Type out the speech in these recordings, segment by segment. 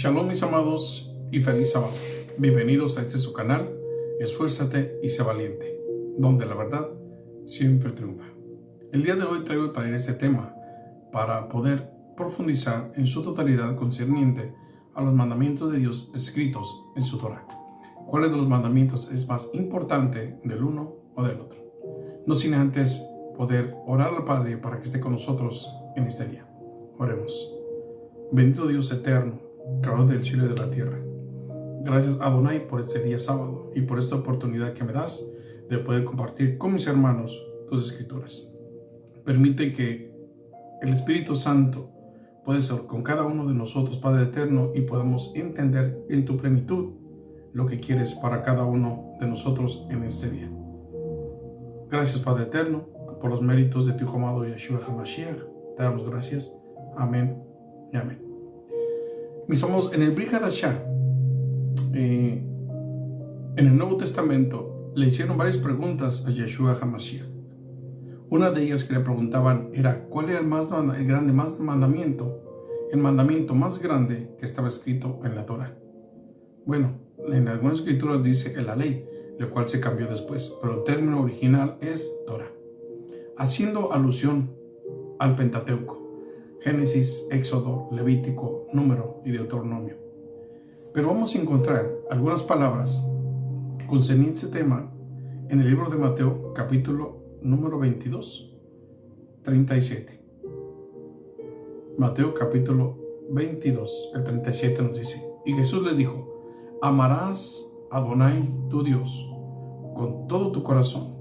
Shalom mis amados y feliz sábado. Bienvenidos a su canal, Esfuérzate y sé valiente, donde la verdad siempre triunfa. El día de hoy traigo traer este tema para poder profundizar en su totalidad concerniente a los mandamientos de Dios escritos en su Torah. ¿Cuál de los mandamientos es más importante del uno o del otro? No sin antes poder orar al Padre para que esté con nosotros en este día. Oremos. Bendito Dios eterno, Creador del cielo y de la tierra. Gracias Adonai por este día sábado y por esta oportunidad que me das de poder compartir con mis hermanos tus escrituras. Permite que el Espíritu Santo pueda ser con cada uno de nosotros, Padre eterno, y podamos entender en tu plenitud lo que quieres para cada uno de nosotros en este día. Gracias Padre eterno por los méritos de tu Hijo amado Yeshua HaMashiach. Te damos gracias. Amén y amén. Mis amados, en el Brit Hadashah, en el Nuevo Testamento, le hicieron varias preguntas a Yeshua HaMashiach. Una de ellas que le preguntaban era, ¿cuál era el mandamiento más grande que estaba escrito en la Torah? Bueno, en algunas escrituras dice la ley, la cual se cambió después, pero el término original es Torah, haciendo alusión al Pentateuco: Génesis, Éxodo, Levítico, Número y Deuteronomio. Pero vamos a encontrar algunas palabras concernientes a este tema en el libro de Mateo, capítulo número 22, 37. Mateo capítulo 22, el 37 nos dice: y Jesús les dijo, amarás a Adonai tu Dios con todo tu corazón,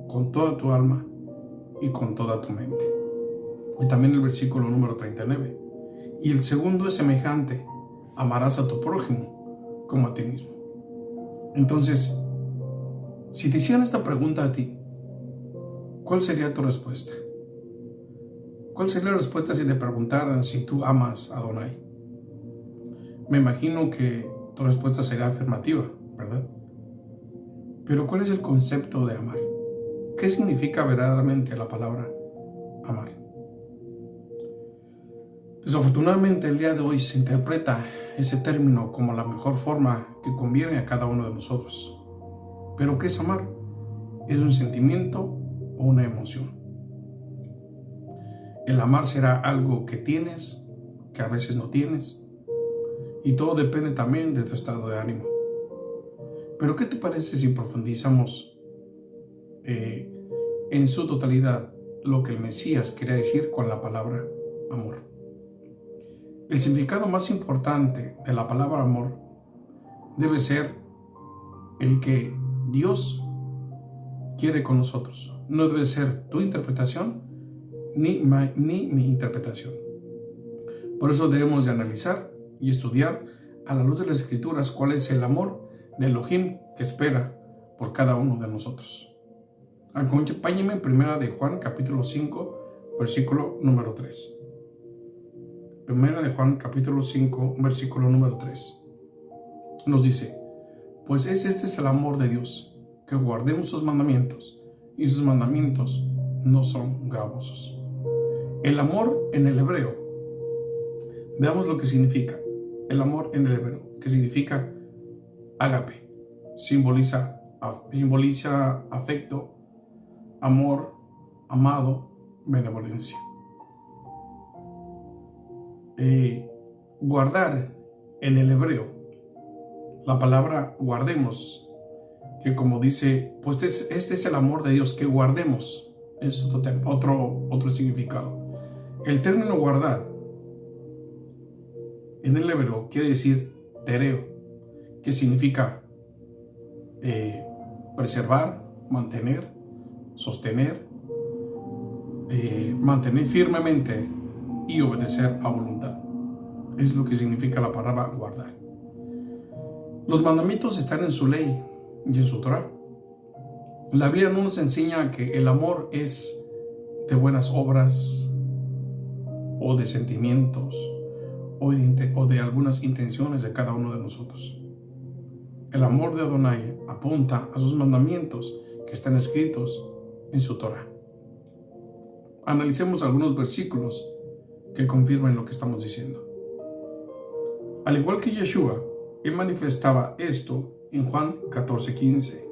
con toda tu alma y con toda tu mente. Y también el versículo número 39. Y el segundo es semejante: amarás a tu prójimo como a ti mismo. Entonces, si te hicieran esta pregunta a ti, ¿cuál sería tu respuesta? ¿Cuál sería la respuesta si te preguntaran si tú amas a Adonai? Me imagino que tu respuesta sería afirmativa, ¿verdad? Pero ¿cuál es el concepto de amar? ¿Qué significa verdaderamente la palabra amar? Desafortunadamente el día de hoy se interpreta ese término como la mejor forma que conviene a cada uno de nosotros. ¿Pero qué es amar? ¿Es un sentimiento o una emoción? El amar será algo que tienes, que a veces no tienes, y todo depende también de tu estado de ánimo. Pero ¿qué te parece si profundizamos en su totalidad lo que el Mesías quería decir con la palabra amor? El significado más importante de la palabra amor debe ser el que Dios quiere con nosotros. No debe ser tu interpretación ni mi interpretación. Por eso debemos de analizar y estudiar a la luz de las Escrituras cuál es el amor de Elohim que espera por cada uno de nosotros. Acompáñenme en Primera de Juan capítulo 5 versículo número 3. Primera de Juan capítulo 5 versículo número 3 nos dice: pues este es el amor de Dios, que guardemos sus mandamientos, y sus mandamientos no son gravosos. El amor en el hebreo, veamos lo que significa. El amor en el hebreo, que significa ágape, simboliza afecto, amor, amado, benevolencia. Guardar en el hebreo, la palabra guardemos, que como dice, pues este es el amor de Dios, que guardemos, es otro significado. El término guardar en el hebreo quiere decir tereo, que significa preservar, mantener, sostener, mantener firmemente y obedecer a voluntad. Es lo que significa la palabra guardar. Los mandamientos están en su ley y en su Torah. La Biblia no nos enseña que el amor es de buenas obras o de sentimientos o de algunas intenciones de cada uno de nosotros. El amor de Adonai apunta a sus mandamientos que están escritos en su Torah. Analicemos algunos versículos que confirmen lo que estamos diciendo. Al igual que Yeshua, él manifestaba esto en Juan 14:15.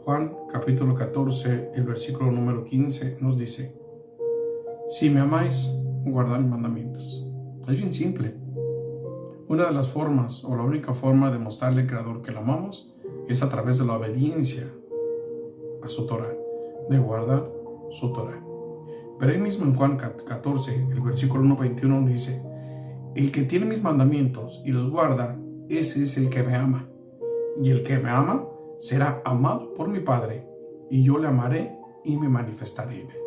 Juan capítulo 14, el versículo número 15 nos dice: si me amáis, guardad mis mandamientos. Es bien simple. Una de las formas, o la única forma de mostrarle al Creador que lo amamos, es a través de la obediencia a su Torah, de guardar su Torah. Pero ahí mismo en Juan 14, el versículo 1:21 nos dice: el que tiene mis mandamientos y los guarda, ese es el que me ama. Y el que me ama será amado por mi Padre, y yo le amaré y me manifestaré en él.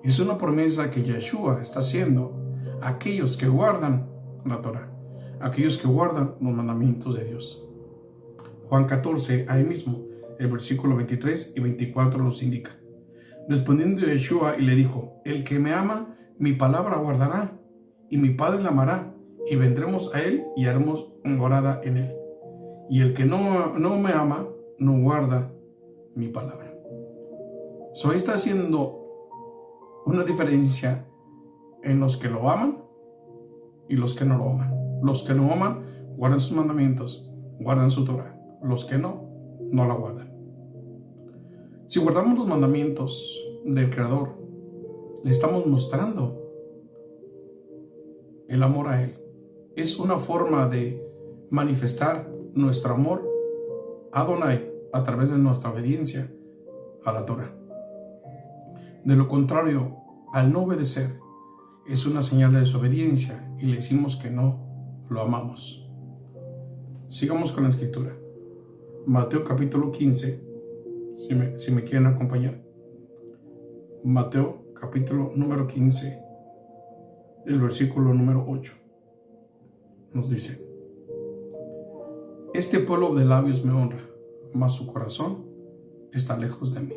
Es una promesa que Yeshua está haciendo a aquellos que guardan la Torah, aquellos que guardan los mandamientos de Dios. Juan 14, ahí mismo, el versículo 23 y 24 nos indica: respondiendo Yeshua y le dijo: el que me ama, mi palabra guardará, y mi Padre le amará, y vendremos a él y haremos morada en él. Y el que no me ama, no guarda mi palabra. Ahí está haciendo una diferencia en los que lo aman y los que no lo aman. Los que lo aman guardan sus mandamientos, guardan su Torah. Los que no la guardan. Si guardamos los mandamientos del Creador, le estamos mostrando el amor a Él. Es una forma de manifestar nuestro amor a Adonai a través de nuestra obediencia a la Torah. De lo contrario, al no obedecer, es una señal de desobediencia y le decimos que no lo amamos. Sigamos con la escritura. Mateo capítulo 15, si me quieren acompañar. Mateo capítulo número 15, el versículo número 8. Nos dice: este pueblo de labios me honra, mas su corazón está lejos de mí,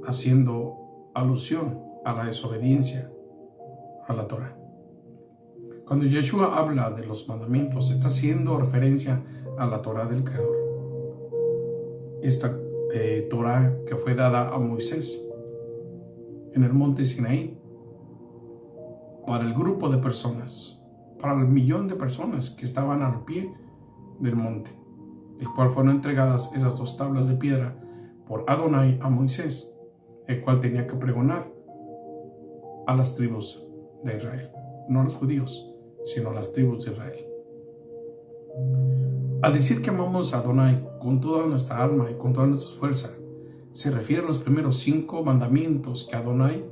haciendo alusión a la desobediencia a la Torah. Cuando Yeshua habla de los mandamientos, está haciendo referencia a la Torah del Creador. Esta Torah que fue dada a Moisés en el monte Sinaí para el grupo de personas, para el millón de personas que estaban al pie del monte, el cual fueron entregadas esas 2 tablas de piedra por Adonai a Moisés, el cual tenía que pregonar a las tribus de Israel, no a los judíos, sino a las tribus de Israel. Al decir que amamos a Adonai con toda nuestra alma y con toda nuestra fuerza, se refiere a los primeros 5 mandamientos que Adonai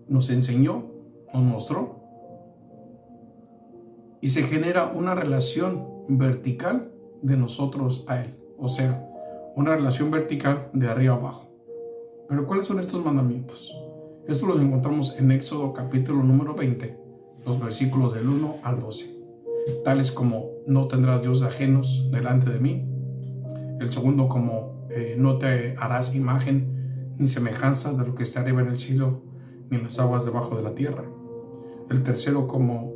nos enseñó, nos mostró, y se genera una relación vertical de nosotros a Él, o sea, una relación vertical de arriba abajo. Pero ¿cuáles son estos mandamientos? Estos los encontramos en Éxodo capítulo número 20, los versículos del 1 al 12, tales como: no tendrás dioses ajenos delante de mí. El segundo como: no te harás imagen ni semejanza de lo que está arriba en el cielo ni en las aguas debajo de la tierra. El tercero como: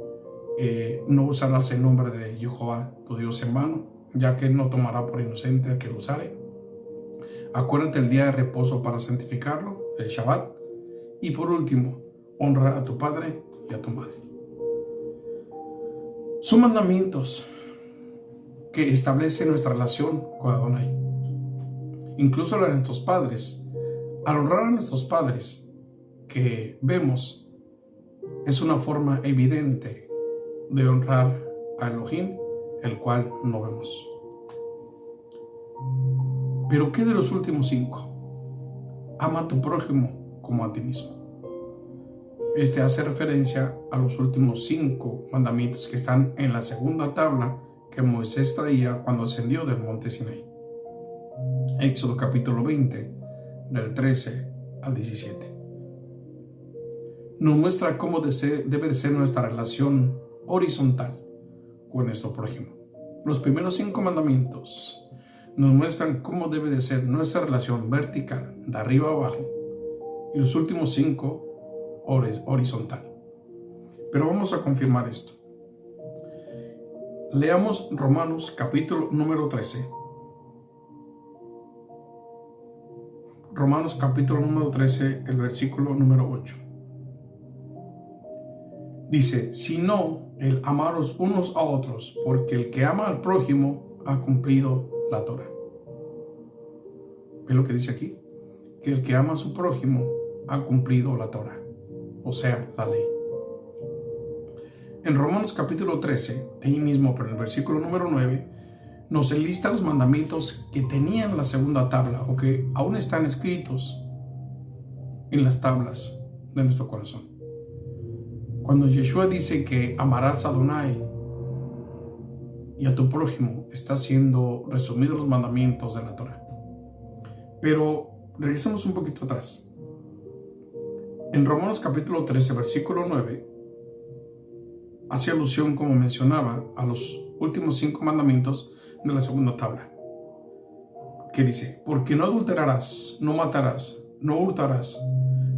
no usarás el nombre de Jehová tu Dios en vano, ya que Él no tomará por inocente al que lo usare. Acuérdate el día de reposo para santificarlo, el Shabbat. Y por último, honra a tu padre y a tu madre. Son mandamientos que establecen nuestra relación con Adonai. Incluso a nuestros padres. Al honrar a nuestros padres, que vemos, es una forma evidente de honrar a Elohim, el cual no vemos. Pero ¿qué de los últimos 5? Ama a tu prójimo como a ti mismo. Este hace referencia a los últimos 5 mandamientos que están en la segunda tabla que Moisés traía cuando ascendió del monte Sinaí. Éxodo capítulo 20, del 13 al 17. Nos muestra cómo debe de ser nuestra relación horizontal con nuestro prójimo. Los primeros 5 mandamientos nos muestran cómo debe de ser nuestra relación vertical, de arriba a abajo, y los últimos 5 horizontal. Pero vamos a confirmar esto. Leamos Romanos capítulo número 13. Romanos capítulo número 13, el versículo número 8. Dice, sino el amaros unos a otros, porque el que ama al prójimo ha cumplido la Torá. ¿Ves lo que dice aquí? Que el que ama a su prójimo ha cumplido la Torá, o sea, la ley. En Romanos capítulo 13, ahí mismo, pero en el versículo número 9, nos enlista los mandamientos que tenían la segunda tabla, o que aún están escritos en las tablas de nuestro corazón. Cuando Yeshua dice que amarás a Adonai y a tu prójimo, está siendo resumidos los mandamientos de la Torá. Pero regresemos un poquito atrás. En Romanos capítulo 13, versículo 9, hace alusión, como mencionaba, a los últimos 5 mandamientos de la segunda tabla, que dice, porque no adulterarás, no matarás, no hurtarás,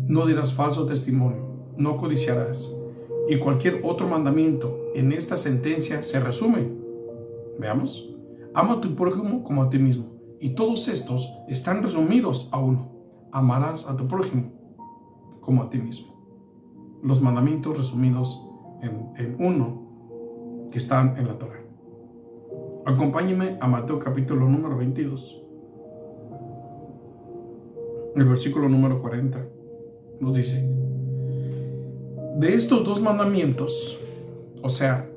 no dirás falso testimonio, no codiciarás, y cualquier otro mandamiento en esta sentencia se resume. Veamos, ama a tu prójimo como a ti mismo, y todos estos están resumidos a uno, amarás a tu prójimo como a ti mismo. Los mandamientos resumidos en uno que están en la Torá. Acompáñenme a Mateo capítulo número 22. El versículo número 40 nos dice, de estos 2 mandamientos, o sea,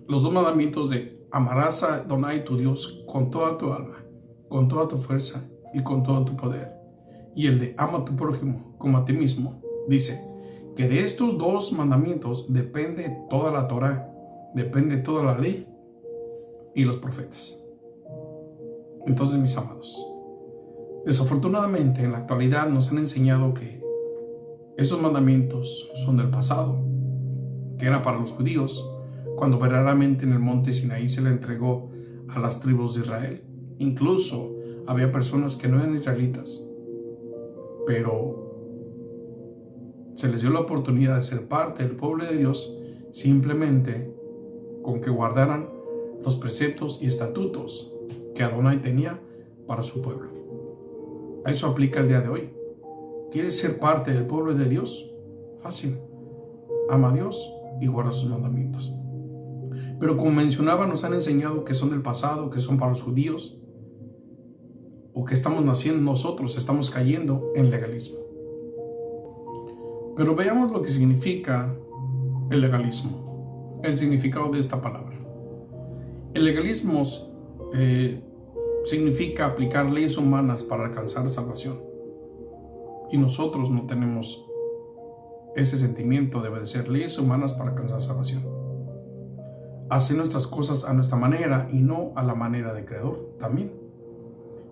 los 2 mandamientos de amarás a Adonai tu Dios con toda tu alma, con toda tu fuerza y con todo tu poder, y el de ama a tu prójimo como a ti mismo, dice que de estos 2 mandamientos depende toda la Torá, depende toda la ley y los profetas. Entonces, mis amados, desafortunadamente en la actualidad nos han enseñado que esos mandamientos son del pasado, que era para los judíos, cuando verdaderamente en el monte Sinaí se le entregó a las tribus de Israel. Incluso había personas que no eran israelitas, pero se les dio la oportunidad de ser parte del pueblo de Dios simplemente con que guardaran los preceptos y estatutos que Adonai tenía para su pueblo. A eso aplica el día de hoy. ¿Quieres ser parte del pueblo de Dios? Fácil. Ama a Dios y guarda sus mandamientos. Pero como mencionaba, nos han enseñado que son del pasado, que son para los judíos, o que estamos naciendo nosotros, estamos cayendo en legalismo. Pero veamos lo que significa el legalismo, el significado de esta palabra. El legalismo significa aplicar leyes humanas para alcanzar salvación. Y nosotros no tenemos ese sentimiento de obedecer leyes humanas para alcanzar salvación. Hacer nuestras cosas a nuestra manera y no a la manera del Creador también.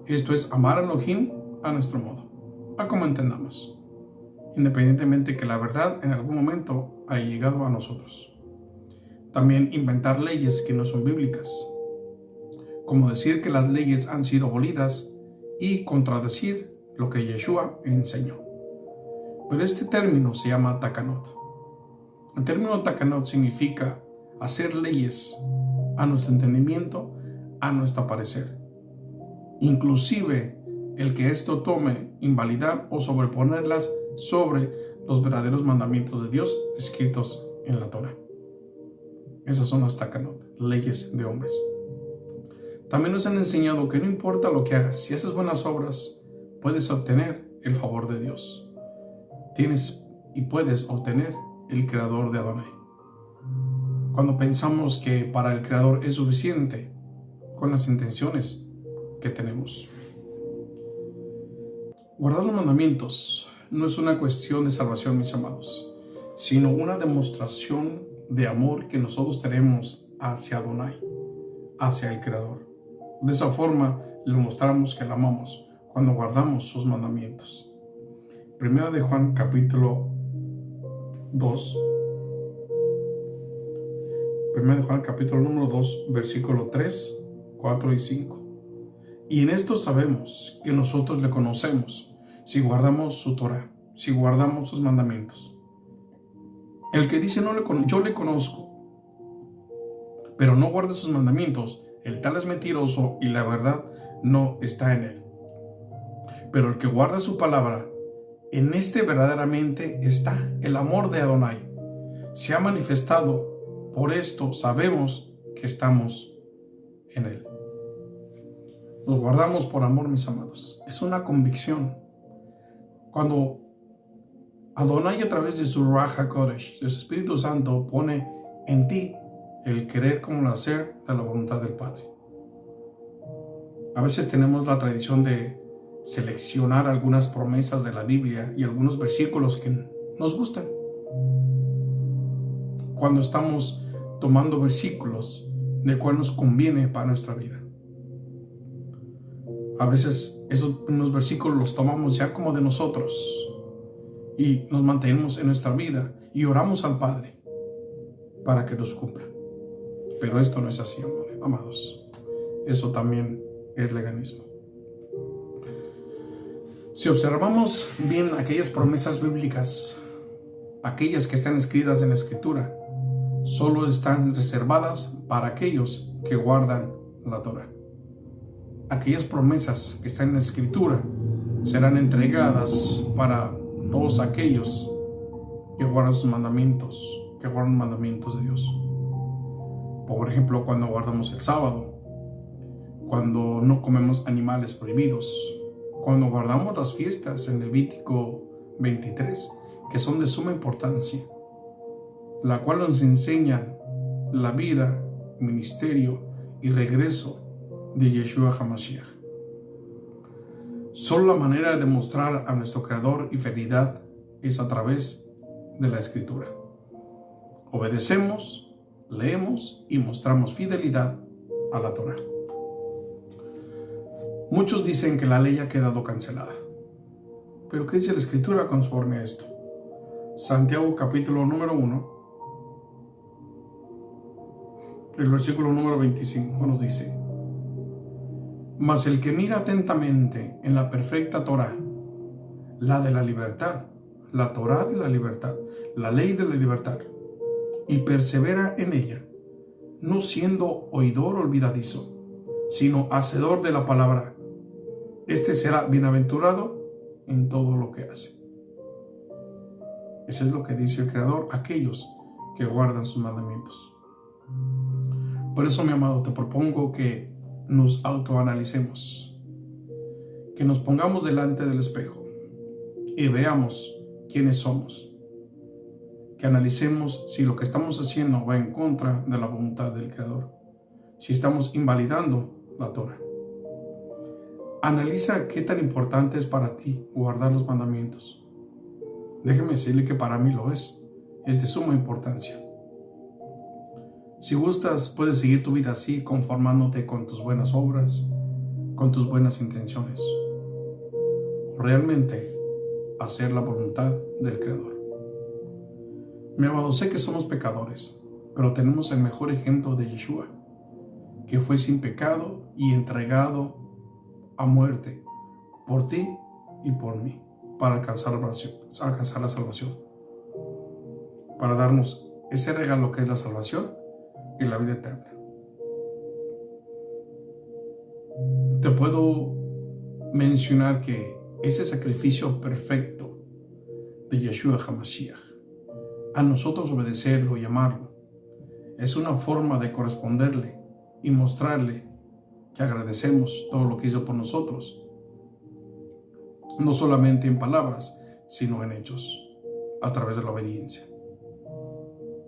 Esto es amar a Elohim a nuestro modo, a como entendamos, independientemente que la verdad en algún momento haya llegado a nosotros. También inventar leyes que no son bíblicas, como decir que las leyes han sido abolidas y contradecir lo que Yeshua enseñó. Pero este término se llama takanot. El término takanot significa hacer leyes a nuestro entendimiento, a nuestro parecer. Inclusive el que esto tome invalidar o sobreponerlas sobre los verdaderos mandamientos de Dios escritos en la Torá. Esas son las takanot, leyes de hombres. También nos han enseñado que no importa lo que hagas, si haces buenas obras, puedes obtener el favor de Dios. Tienes y puedes obtener el Creador de Adonai. Cuando pensamos que para el Creador es suficiente con las intenciones que tenemos. Guardar los mandamientos no es una cuestión de salvación, mis amados, sino una demostración de amor que nosotros tenemos hacia Adonai, hacia el Creador. De esa forma le mostramos que le amamos cuando guardamos sus mandamientos. Primera de Juan capítulo 2. Primera de Juan capítulo número 2, versículo 3, 4 y 5. Y en esto sabemos que nosotros le conocemos, si guardamos su Torah, si guardamos sus mandamientos. El que dice yo le conozco, pero no guarda sus mandamientos, el tal es mentiroso y la verdad no está en él. Pero el que guarda su palabra, en este verdaderamente está el amor de Adonai. se ha manifestado. Por esto sabemos que estamos en Él. Nos guardamos por amor, mis amados. Es una convicción. Cuando Adonai, a través de su Ruach HaKodesh, de su Espíritu Santo, pone en ti el querer como el hacer de la voluntad del Padre. A veces tenemos la tradición de seleccionar algunas promesas de la Biblia y algunos versículos que nos gustan. Cuando estamos tomando versículos de cuál nos conviene para nuestra vida. A veces esos unos versículos los tomamos ya como de nosotros y nos mantenemos en nuestra vida y oramos al Padre para que nos cumpla. Pero esto no es así, amados. Eso también es legalismo. Si observamos bien aquellas promesas bíblicas, aquellas que están escritas en la Escritura, solo están reservadas para aquellos que guardan la Torá. Aquellas promesas que están en la Escritura serán entregadas para todos aquellos que guardan sus mandamientos, que guardan mandamientos de Dios. Por ejemplo, cuando guardamos el sábado, cuando no comemos animales prohibidos, cuando guardamos las fiestas en Levítico 23, que son de suma importancia, la cual nos enseña la vida, ministerio y regreso de Yeshua HaMashiach. Solo la manera de mostrar a nuestro Creador y fidelidad es a través de la Escritura. Obedecemos, leemos y mostramos fidelidad a la Torá. Muchos dicen que la ley ha quedado cancelada. ¿Pero qué dice la Escritura conforme a esto? Santiago capítulo número 1, el versículo número 25 nos dice: mas el que mira atentamente en la perfecta Torá, la de la libertad, la Torá de la libertad, la ley de la libertad, y persevera en ella, no siendo oidor olvidadizo, sino hacedor de la palabra, este será bienaventurado en todo lo que hace. Eso es lo que dice el Creador, aquellos que guardan sus mandamientos. Por eso, mi amado, te propongo que nos autoanalicemos, que nos pongamos delante del espejo y veamos quiénes somos, que analicemos si lo que estamos haciendo va en contra de la voluntad del Creador, si estamos invalidando la Torá. Analiza qué tan importante es para ti guardar los mandamientos. Déjeme decirle que para mí lo es de suma importancia. Si gustas, puedes seguir tu vida así, conformándote con tus buenas obras, con tus buenas intenciones, o realmente hacer la voluntad del Creador. Mi amado, sé que somos pecadores, pero tenemos el mejor ejemplo de Yeshua, que fue sin pecado y entregado a muerte por ti y por mí, para alcanzar la salvación, para darnos ese regalo que es la salvación y la vida eterna. Te puedo mencionar que ese sacrificio perfecto de Yeshua HaMashiach, a nosotros obedecerlo y amarlo, es una forma de corresponderle y mostrarle que agradecemos todo lo que hizo por nosotros, no solamente en palabras, sino en hechos, a través de la obediencia.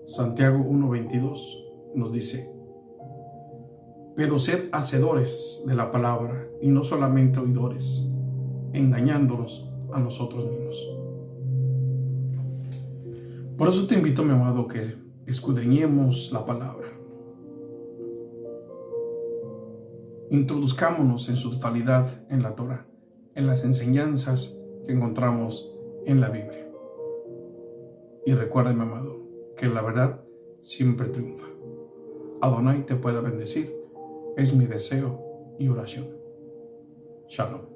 Santiago 1:22 nos dice: pero sed hacedores de la palabra y no solamente oidores, engañándonos a nosotros mismos. Por eso te invito, mi amado, que escudriñemos la palabra. Introduzcámonos en su totalidad en la Torá, en las enseñanzas que encontramos en la Biblia. Y recuerda, mi amado, que la verdad siempre triunfa. Adonai te pueda bendecir, es mi deseo y oración. Shalom.